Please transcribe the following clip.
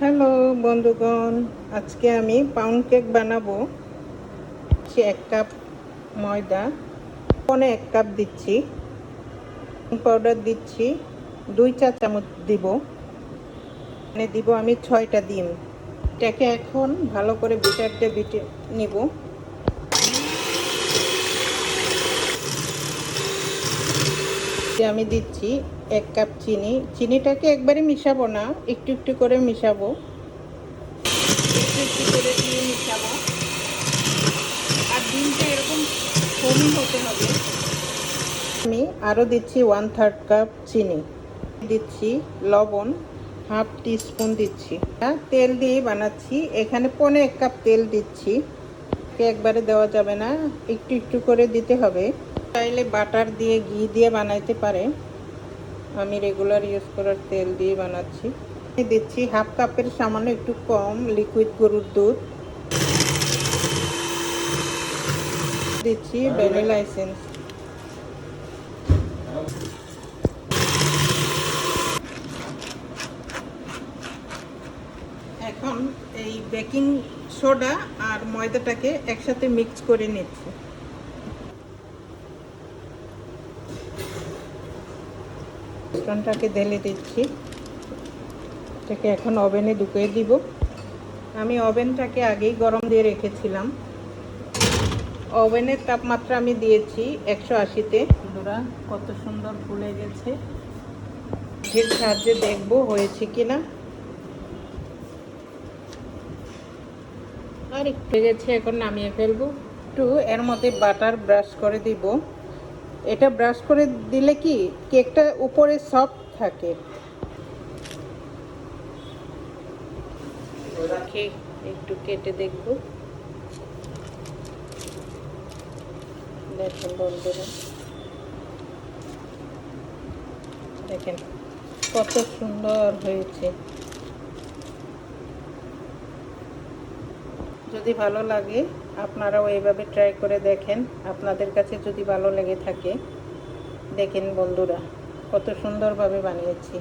Hello বন্ধুগণ, আজকে আমি পাউন্ড কেক বানাবো। এক কাপ ময়দা, পনে 1 কাপ দিচ্ছি, পাউডার দিচ্ছি 2 চা চামচ দিব, দিব আমি 6টা ডিম। এটাকে এখন ভালো করে বিটারটা বিটে নিব। আমি দিচ্ছি 1 কাপ চিনি। চিনিটাকে একবারে মিশাবো না, একটু একটু করে মিশাবো, একটু একটু করে দিয়ে মিশাবো। আর ডিমটা এরকম ফোমি হতে হবে। আমি আরও দিচ্ছি 1/3 কাপ চিনি, দিচ্ছি লবণ হাফ টিস্পুন দিচ্ছি। তেল দিয়ে বানাচ্ছি, এখানে পনে 1 কাপ তেল দিচ্ছি। একবারে দেওয়া যাবে না, একটু একটু করে দিতে হবে। চাইলে বাটার দিয়ে ঘি দিয়ে বানাইতে পারে, আমি রেগুলার ইউজ করার তেল দিয়ে বানাচ্ছি। দিচ্ছি হাফ কাপের সামান্য একটু কম লিকুইড গরুর দুধ, দিচ্ছি ভ্যানিলা এসেন্স। এখন এই বেকিং সোডা আর ময়দাটাকে একসাথে মিক্স করে নিচ্ছি। মিশ্রণটাকে ঢেলে দিচ্ছি, এটাকে এখন ওভেনে ঢুকিয়ে দিব। আমি ওভেনটাকে আগেই গরম দিয়ে রেখেছিলাম। ওভেনের তাপমাত্রা আমি দিয়েছি 180-তে। বন্ধুরা, কত সুন্দর ফুলে গেছে। এর সাহায্যে দেখবো হয়েছে কিনা। আর একটু গেছে, এখন নামিয়ে ফেলবো। একটু এর মধ্যে বাটার ব্রাশ করে দিব। এটা ব্রাশ করে দিলে কি কেকটা উপরে সফট থাকে। একটু কেটে দেখব। দেখেন বন্ধুরা, দেখেন কত সুন্দর হয়েছে। যদি ভালো লাগে আপনারাও এইভাবে ট্রাই করে দেখেন। আপনাদের কাছে যদি ভালো লেগে থাকে, দেখেন বন্ধুরা কত সুন্দরভাবে বানিয়েছি।